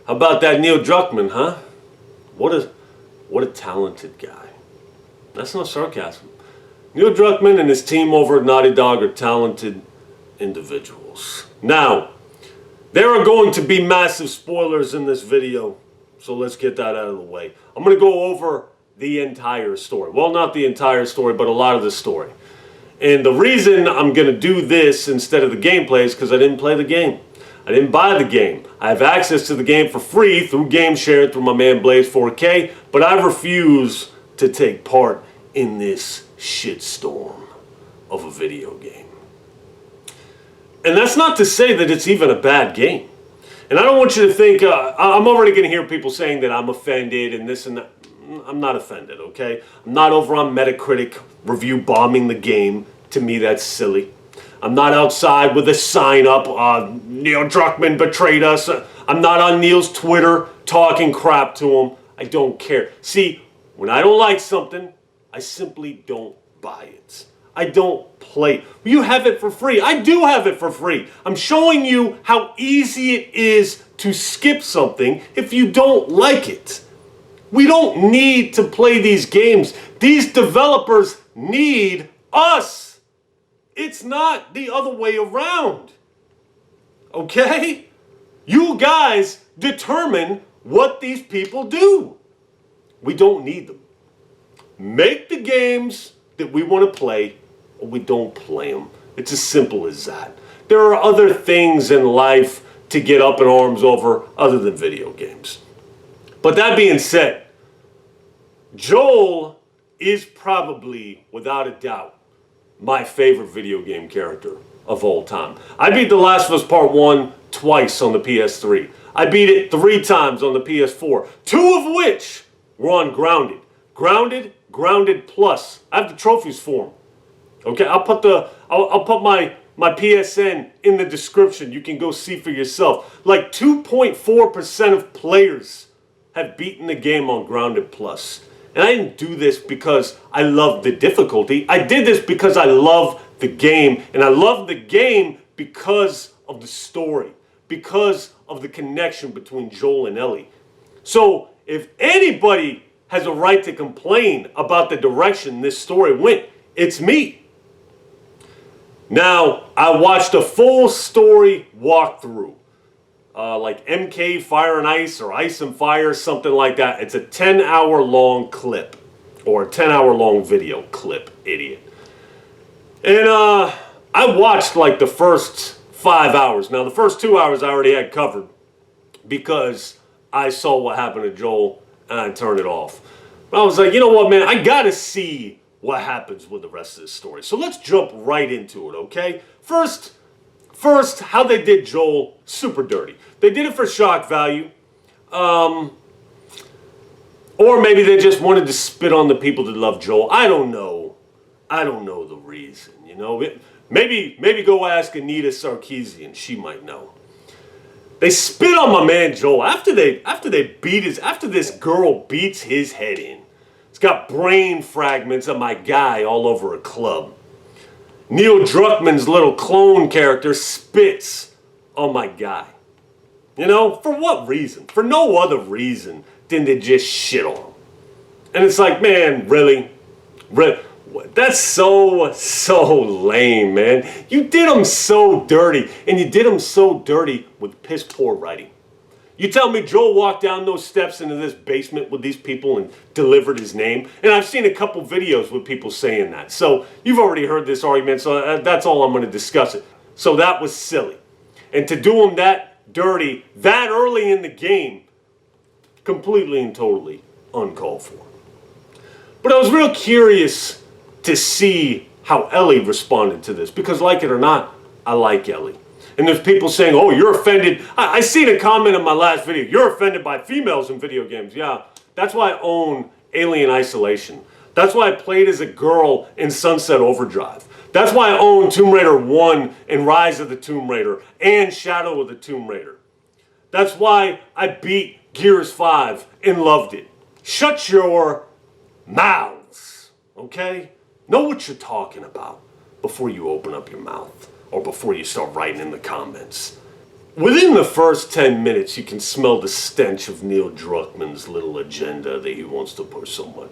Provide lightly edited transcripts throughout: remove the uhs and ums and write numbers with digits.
How about that Neil Druckmann, huh? What a talented guy. That's no sarcasm. Neil Druckmann and his team over at Naughty Dog are talented individuals. Now, there are going to be massive spoilers in this video, so let's get that out of the way. I'm going to go over the entire story. Well, not the entire story, but a lot of the story. And the reason I'm going to do this instead of the gameplay is because I didn't play the game. I didn't buy the game. I have access to the game for free through GameShare through my man Blaze 4K, but I refuse to take part in this shitstorm of a video game. And that's not to say that it's even a bad game. And I don't want you to think, I'm already going to hear people saying that I'm offended and this and that. I'm not offended, okay? I'm not over on Metacritic review bombing the game. To me, that's silly. I'm not outside with a sign up, Neil Druckmann betrayed us. I'm not on Neil's Twitter talking crap to him. I don't care. See, when I don't like something, I simply don't buy it. I don't play. You have it for free. I do have it for free. I'm showing you how easy it is to skip something if you don't like it. We don't need to play these games. These developers need us. It's not the other way around. Okay? You guys determine what these people do. We don't need them. Make the games that we want to play, or we don't play them. It's as simple as that. There are other things in life to get up in arms over other than video games. But that being said, Joel is probably, without a doubt, my favorite video game character of all time. I beat The Last of Us Part 1 twice on the PS3. I beat it 3 times on the PS4, 2 of which were on Grounded. Grounded Plus. I have the trophies for them. Okay, I'll put my PSN in the description. You can go see for yourself. Like 2.4% of players have beaten the game on Grounded Plus. And I didn't do this because I love the difficulty. I did this because I love the game. And I love the game because of the story. Because of the connection between Joel and Ellie. So if anybody has a right to complain about the direction this story went, it's me. Now, I watched a full story walkthrough. Like MK Fire and Ice or Ice and Fire, something like that. It's a 10-hour long clip. Or a 10-hour long video clip, idiot. And I watched like the first 5 hours. Now, the first 2 hours I already had covered because I saw what happened to Joel and I turned it off. But I was like, you know what, man? I gotta see what happens with the rest of this story. So let's jump right into it, okay? First, how they did Joel, super dirty. They did it for shock value. Or maybe they just wanted to spit on the people that love Joel. I don't know. I don't know the reason, you know? Maybe go ask Anita Sarkeesian. She might know. They spit on my man Joel after this girl beats his head in. It's got brain fragments of my guy all over a club. Neil Druckmann's little clone character spits on my guy. You know, for what reason? For no other reason than to just shit on him. And it's like, man, really? That's so lame, man. You did him so dirty, and you did him so dirty with piss poor writing. You tell me Joel walked down those steps into this basement with these people and delivered his name? And I've seen a couple videos with people saying that. So you've already heard this argument, so that's all I'm going to discuss it. So that was silly. And to do him that dirty, that early in the game, completely and totally uncalled for. But I was real curious to see how Ellie responded to this. Because like it or not, I like Ellie. And there's people saying, oh, you're offended. I seen a comment in my last video. You're offended by females in video games. Yeah, that's why I own Alien Isolation. That's why I played as a girl in Sunset Overdrive. That's why I own Tomb Raider 1 and Rise of the Tomb Raider and Shadow of the Tomb Raider. That's why I beat Gears 5 and loved it. Shut your mouths, okay? Know what you're talking about before you open up your mouth or before you start writing in the comments. Within the first 10 minutes, you can smell the stench of Neil Druckmann's little agenda that he wants to push so much.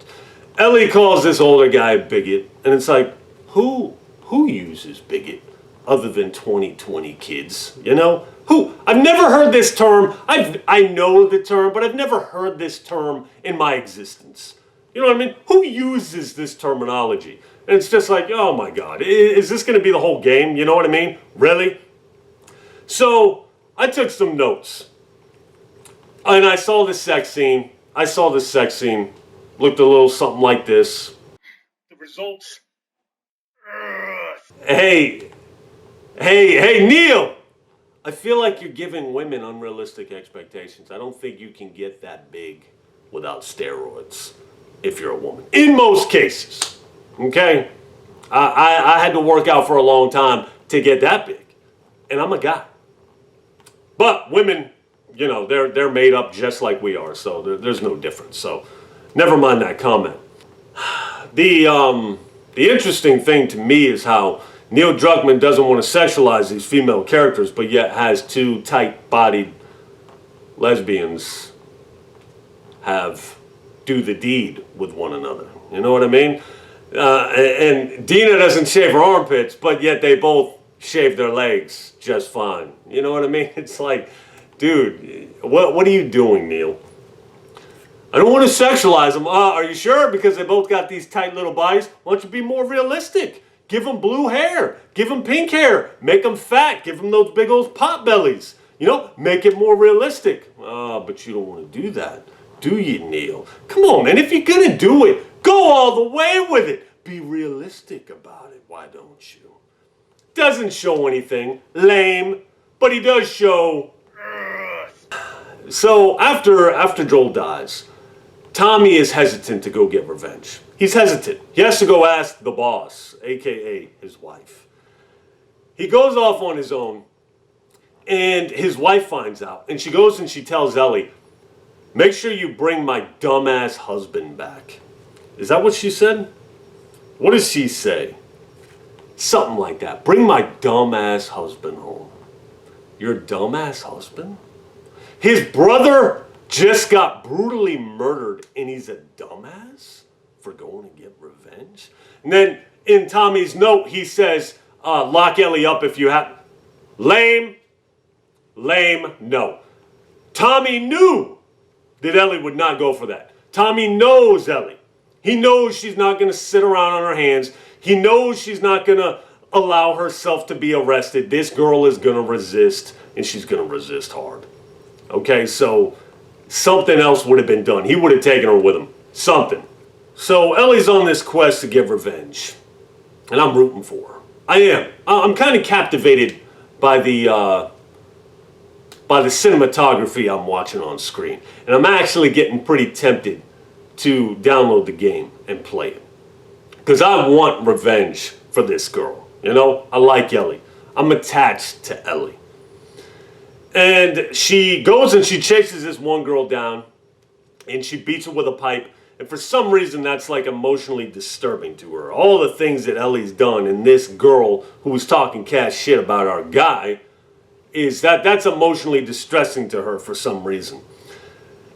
Ellie calls this older guy a bigot, and it's like, who uses bigot other than 2020 kids? You know? Who? I've never heard this term. I know the term, but I've never heard this term in my existence. You know what I mean? Who uses this terminology? And it's just like, oh my God, is this going to be the whole game? You know what I mean? Really? So I took some notes, and I saw the sex scene. Looked a little something like this. The results. Hey, Neil! I feel like you're giving women unrealistic expectations. I don't think you can get that big without steroids if you're a woman. In most cases, okay? I had to work out for a long time to get that big, and I'm a guy. But women, you know, they're made up just like we are, so there's no difference. So never mind that comment. The interesting thing to me is how Neil Druckmann doesn't want to sexualize these female characters, but yet has two tight-bodied lesbians do the deed with one another. You know what I mean? And Dina doesn't shave her armpits, but yet they both shave their legs just fine. You know what I mean? It's like, dude, what are you doing, Neil? I don't want to sexualize them. Are you sure? Because they both got these tight little bodies. Why don't you be more realistic? Give them blue hair. Give them pink hair. Make them fat. Give them those big old pot bellies. You know, make it more realistic. But you don't want to do that, do you, Neil? Come on, man. If you're going to do it, go all the way with it. Be realistic about it. Why don't you? Doesn't show anything. Lame. But he does show. So after Joel dies, Tommy is hesitant to go get revenge. He's hesitant. He has to go ask the boss, a.k.a. his wife. He goes off on his own, and his wife finds out. And she goes and she tells Ellie, make sure you bring my dumbass husband back. Is that what she said? What does she say? Something like that. Bring my dumbass husband home. Your dumbass husband? His brother just got brutally murdered, and he's a dumbass for going to get revenge? And then in Tommy's note, he says, lock Ellie up if you have. Lame, no. Tommy knew that Ellie would not go for that. Tommy knows Ellie. He knows she's not going to sit around on her hands. He knows she's not going to allow herself to be arrested. This girl is going to resist, and she's going to resist hard. Okay, so something else would have been done. He would have taken her with him. Something. So Ellie's on this quest to get revenge, and I'm rooting for her. I am. I'm kind of captivated by the cinematography I'm watching on screen, and I'm actually getting pretty tempted to download the game and play it, because I want revenge for this girl. You know, I like Ellie. I'm attached to Ellie. And she goes and she chases this one girl down, and she beats her with a pipe. And for some reason, that's like emotionally disturbing to her. All the things that Ellie's done, and this girl who was talking cash shit about our guy, that's emotionally distressing to her for some reason.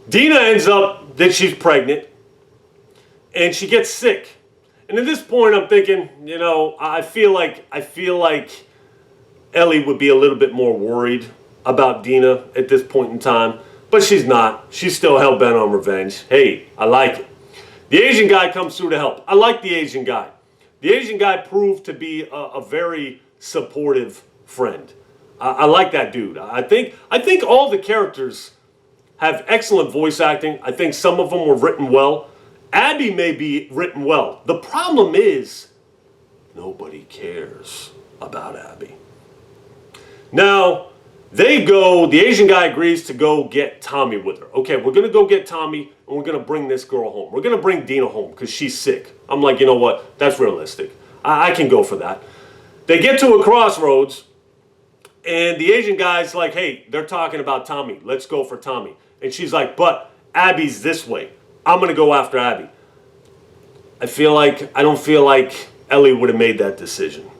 Dina ends up that she's pregnant, and she gets sick. And at this point, I'm thinking, you know, I feel like Ellie would be a little bit more worried about Dina at this point in time, but she's not. She's still hell-bent on revenge. Hey, I like it. The Asian guy comes through to help. I like the Asian guy. The Asian guy proved to be a very supportive friend. I like that dude. I think all the characters have excellent voice acting. I think some of them were written well. Abby may be written well. The problem is, nobody cares about Abby. Now, the Asian guy agrees to go get Tommy with her. Okay, we're going to go get Tommy, and we're going to bring this girl home. We're going to bring Dina home because she's sick. I'm like, you know what? That's realistic. I can go for that. They get to a crossroads, and the Asian guy's like, hey, they're talking about Tommy. Let's go for Tommy. And she's like, but Abby's this way. I'm going to go after Abby. I don't feel like Ellie would have made that decision.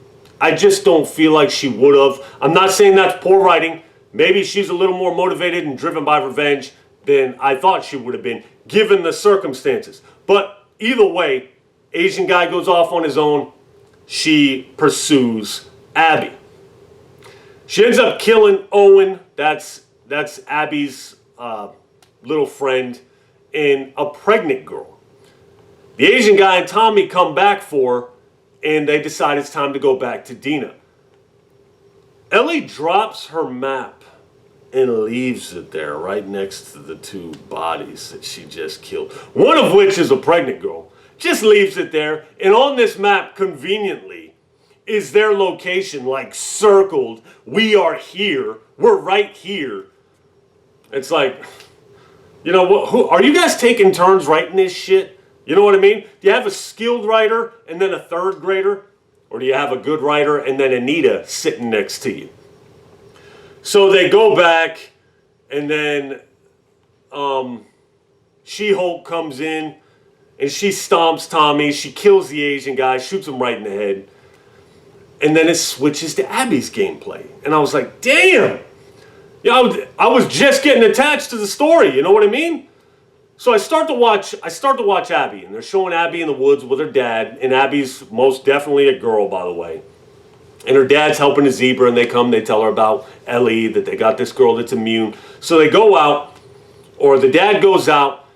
I just don't feel like she would have. I'm not saying that's poor writing. Maybe she's a little more motivated and driven by revenge than I thought she would have been, given the circumstances. But either way, Asian guy goes off on his own. She pursues Abby. She ends up killing Owen. That's Abby's little friend, and a pregnant girl. The Asian guy and Tommy come back for her, and they decide it's time to go back to Dina. Ellie drops her map and leaves it there right next to the two bodies that she just killed. One of which is a pregnant girl. Just leaves it there, and on this map, conveniently, is their location, like circled. We are here. We're right here. It's like, you know, who are you guys taking turns writing this shit? You know what I mean? Do you have a skilled writer and then a third grader? Or do you have a good writer and then Anita sitting next to you? So they go back, and then She-Hulk comes in, and she stomps Tommy. She kills the Asian guy, shoots him right in the head. And then it switches to Abby's gameplay. And I was like, damn! You know, I was just getting attached to the story, you know what I mean? So I start to watch Abby, and they're showing Abby in the woods with her dad, and Abby's most definitely a girl, by the way. And her dad's helping a zebra, and they tell her about Ellie, that they got this girl that's immune. So they go out, or the dad goes out,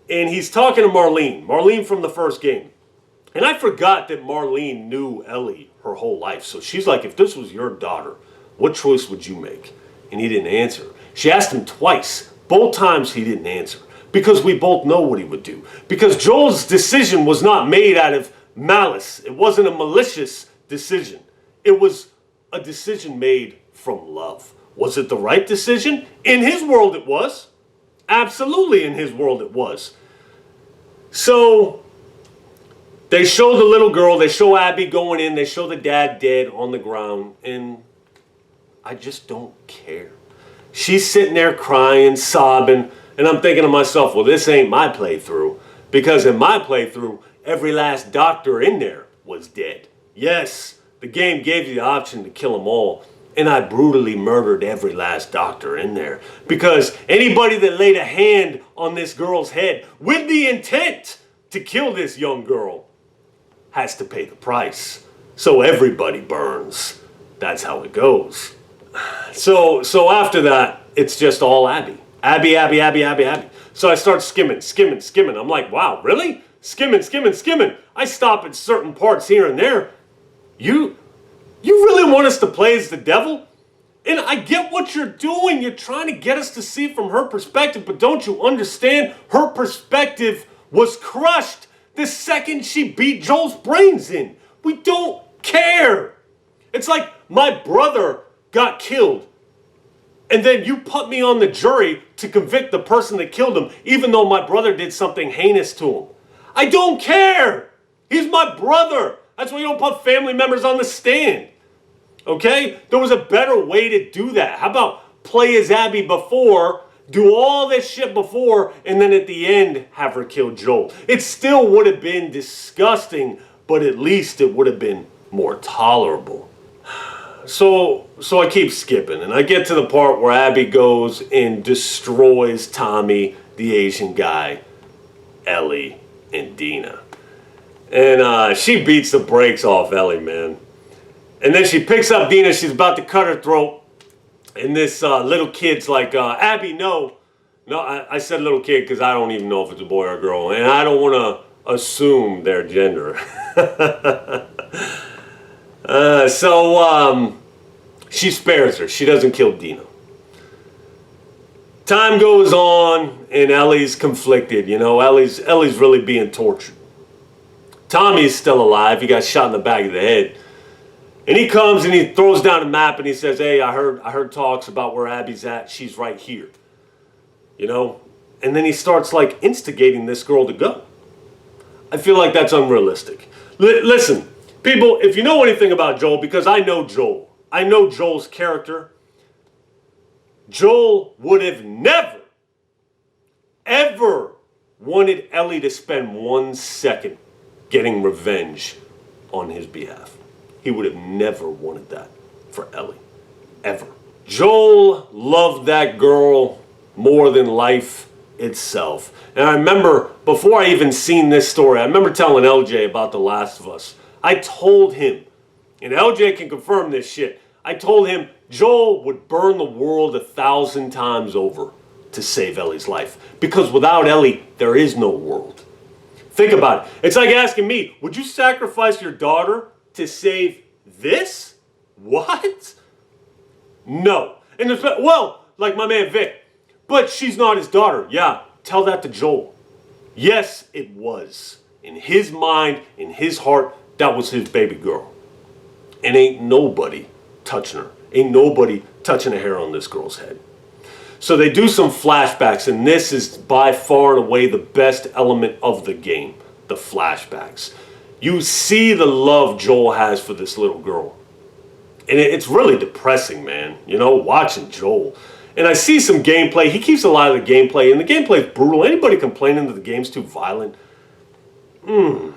and he's talking to Marlene from the first game. And I forgot that Marlene knew Ellie her whole life. So she's like, if this was your daughter, what choice would you make? And he didn't answer. She asked him twice. Both times he didn't answer. Because we both know what he would do. Because Joel's decision was not made out of malice. It wasn't a malicious decision. It was a decision made from love. Was it the right decision? In his world it was. Absolutely in his world it was. So they show the little girl, they show Abby going in, they show the dad dead on the ground, and I just don't care. She's sitting there crying, sobbing, and I'm thinking to myself, well, this ain't my playthrough. Because in my playthrough, every last doctor in there was dead. Yes, the game gave you the option to kill them all. And I brutally murdered every last doctor in there. Because anybody that laid a hand on this girl's head with the intent to kill this young girl has to pay the price. So everybody burns. That's how it goes. So after that, it's just all Abby. Abby. So I start skimming. I'm like, wow, really? Skimming. I stop at certain parts here and there. You really want us to play as the devil? And I get what you're doing. You're trying to get us to see from her perspective, but don't you understand? Her perspective was crushed the second she beat Joel's brains in. We don't care. It's like my brother got killed, and then you put me on the jury to convict the person that killed him, even though my brother did something heinous to him. I don't care. He's my brother. That's why you don't put family members on the stand. Okay? There was a better way to do that. How about play as Abby before, do all this shit before, and then at the end have her kill Joel? It still would have been disgusting, but at least it would have been more tolerable. So I keep skipping, and I get to the part where Abby goes and destroys Tommy, the Asian guy, Ellie, and Dina. And she beats the brakes off Ellie, man. And then she picks up Dina, she's about to cut her throat, and this little kid's like, Abby, no. No, I said little kid because I don't even know if it's a boy or a girl, and I don't want to assume their gender. She spares her. She doesn't kill Dina. Time goes on, and Ellie's conflicted. You know, Ellie's really being tortured. Tommy's still alive. He got shot in the back of the head. And he comes and he throws down a map and he says, hey, I heard talks about where Abby's at. She's right here. You know? And then he starts like instigating this girl to go. I feel like that's unrealistic. Listen, people, if you know anything about Joel, because I know Joel's character, Joel would have never, ever wanted Ellie to spend 1 second getting revenge on his behalf. He would have never wanted that for Ellie. Ever. Joel loved that girl more than life itself. And I remember, before I even seen this story, I remember telling LJ about The Last of Us. I told him, and LJ can confirm this shit, I told him Joel would burn the world 1,000 times over to save Ellie's life. Because without Ellie, there is no world. Think about it. It's like asking me, would you sacrifice your daughter to save this? What? No. And well, like my man Vic, but she's not his daughter. Yeah, tell that to Joel. Yes, it was. In his mind, in his heart, that was his baby girl. And ain't nobody touching her. Ain't nobody touching a hair on this girl's head. So they do some flashbacks, and this is by far and away the best element of the game, the flashbacks. You see the love Joel has for this little girl. And it's really depressing, man, you know, watching Joel. And I see some gameplay. He keeps a lot of the gameplay, and the gameplay is brutal. Anybody complaining that the game's too violent? I'll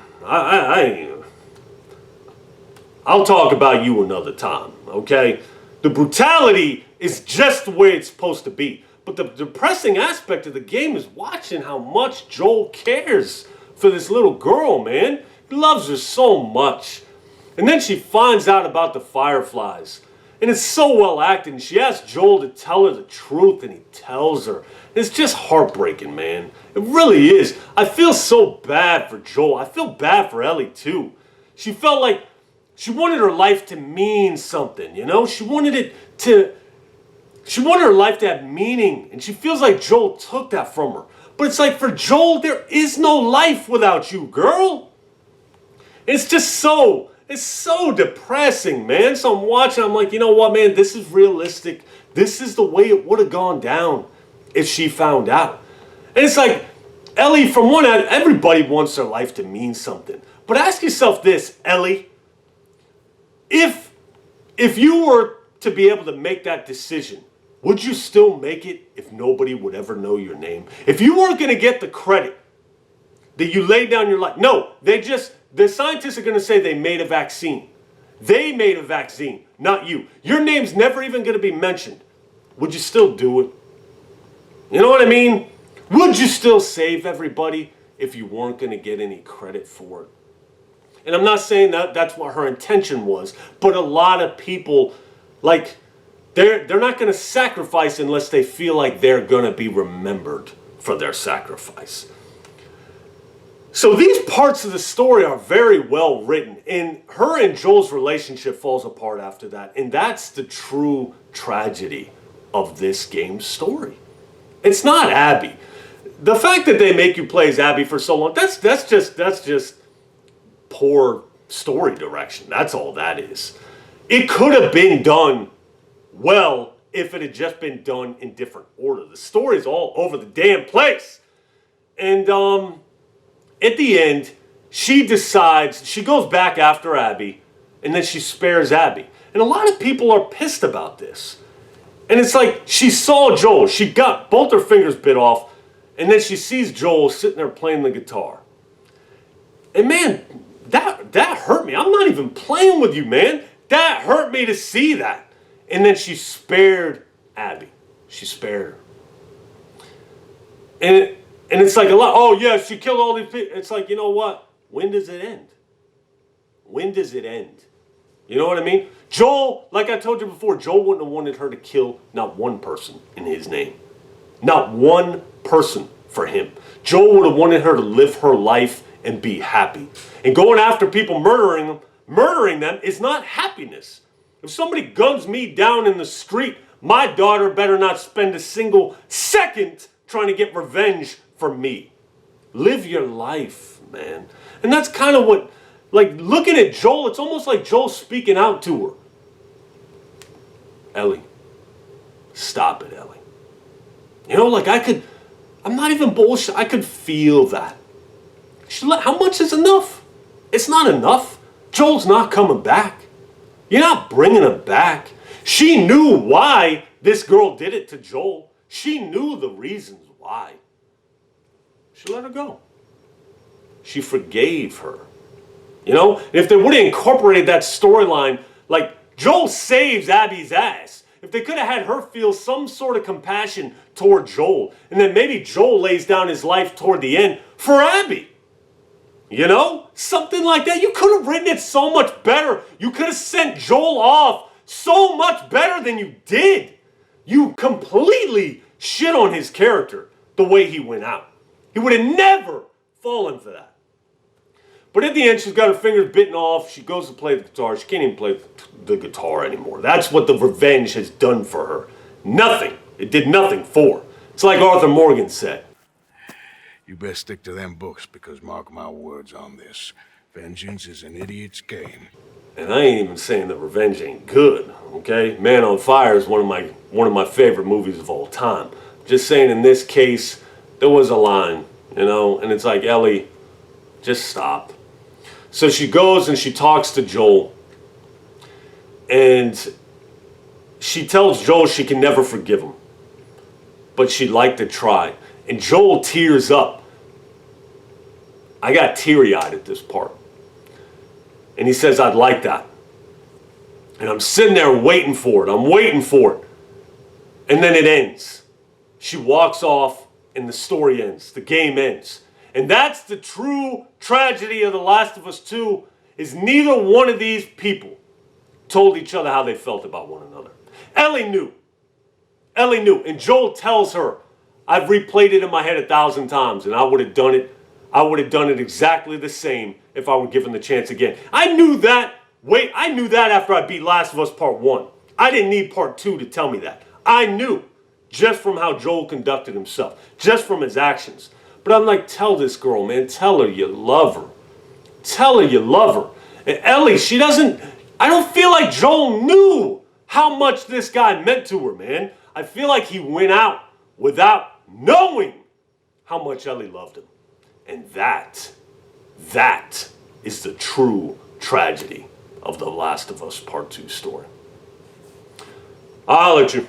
talk about you another time, okay? The brutality is just the way it's supposed to be. But the depressing aspect of the game is watching how much Joel cares for this little girl, man. He loves her so much. And then she finds out about the fireflies. And it's so well acted. And she asks Joel to tell her the truth, and he tells her. It's just heartbreaking, man. It really is. I feel so bad for Joel. I feel bad for Ellie, too. She felt like she wanted her life to mean something, you know? She wanted her life to have meaning. And she feels like Joel took that from her. But it's like, for Joel, there is no life without you, girl. It's just so... It's so depressing, man. So I'm watching, I'm like, you know what, man? This is realistic. This is the way it would have gone down if she found out. And it's like, Ellie, from one end, everybody wants their life to mean something. But ask yourself this, Ellie. If you were to be able to make that decision, would you still make it if nobody would ever know your name? If you weren't going to get the credit that you laid down your life. No, the scientists are going to say they made a vaccine. They made a vaccine, not you. Your name's never even going to be mentioned. Would you still do it? You know what I mean? Would you still save everybody if you weren't going to get any credit for it? And I'm not saying that that's what her intention was, but a lot of people, like, they're not going to sacrifice unless they feel like they're going to be remembered for their sacrifice. So these parts of the story are very well written, and her and Joel's relationship falls apart after that, and that's the true tragedy of this game's story. It's not Abby. The fact that they make you play as Abby for so long, that's just poor story direction. That's all that is. It could have been done well if it had just been done in different order. The story's all over the damn place. And at the end, she decides, she goes back after Abby, and then she spares Abby. And a lot of people are pissed about this. And it's like, she saw Joel, she got both her fingers bit off, and then she sees Joel sitting there playing the guitar. And man, that hurt me. I'm not even playing with you, man. That hurt me to see that. And then she spared Abby. She spared her. And it's like a lot, oh yeah, she killed all these people. It's like, you know what? When does it end? When does it end? You know what I mean? Joel, like I told you before, Joel wouldn't have wanted her to kill not one person in his name. Not one person for him. Joel would have wanted her to live her life and be happy. And going after people, murdering them is not happiness. If somebody guns me down in the street, my daughter better not spend a single second trying to get revenge for me. Live your life, man. And that's kind of what, like, looking at Joel, it's almost like Joel speaking out to her. Ellie, stop it, Ellie. You know, like I'm not even bullshit, I could feel that. How much is enough? It's not enough. Joel's not coming back. You're not bringing him back. She knew why this girl did it to Joel. She knew the reasons why. She let her go. She forgave her. You know, if they would have incorporated that storyline, like Joel saves Abby's ass. if they could have had her feel some sort of compassion toward Joel, and then maybe Joel lays down his life toward the end for Abby. You know? Something like that. You could have written it so much better. You could have sent Joel off so much better than you did. You completely shit on his character the way he went out. He would have never fallen for that. But at the end, she's got her fingers bitten off. She goes to play the guitar. She can't even play the guitar anymore. That's what the revenge has done for her. Nothing. It did nothing for her. It's like Arthur Morgan said. You best stick to them books, because mark my words on this. Vengeance is an idiot's game. And I ain't even saying that revenge ain't good, okay? Man on Fire is one of my favorite movies of all time. Just saying in this case, there was a line, you know, and it's like, Ellie, just stop. So she goes and she talks to Joel, and she tells Joel she can never forgive him, but she'd like to try. And Joel tears up. I got teary-eyed at this part. And he says, I'd like that. And I'm sitting there waiting for it. I'm waiting for it. And then it ends. She walks off and the story ends. The game ends. And that's the true tragedy of The Last of Us 2, is neither one of these people told each other how they felt about one another. Ellie knew. Ellie knew. And Joel tells her, I've replayed it in my head 1,000 times, and I would have done it. I would have done it exactly the same if I were given the chance again. I knew that. I knew that after I beat Last of Us Part 1. I didn't need Part 2 to tell me that. I knew just from how Joel conducted himself, just from his actions. But I'm like, tell this girl, man. Tell her you love her. Tell her you love her. And Ellie, she doesn't. I don't feel like Joel knew how much this guy meant to her, man. I feel like he went out without knowing how much Ellie loved him. And that is the true tragedy of The Last of Us Part 2 story. I'll let you.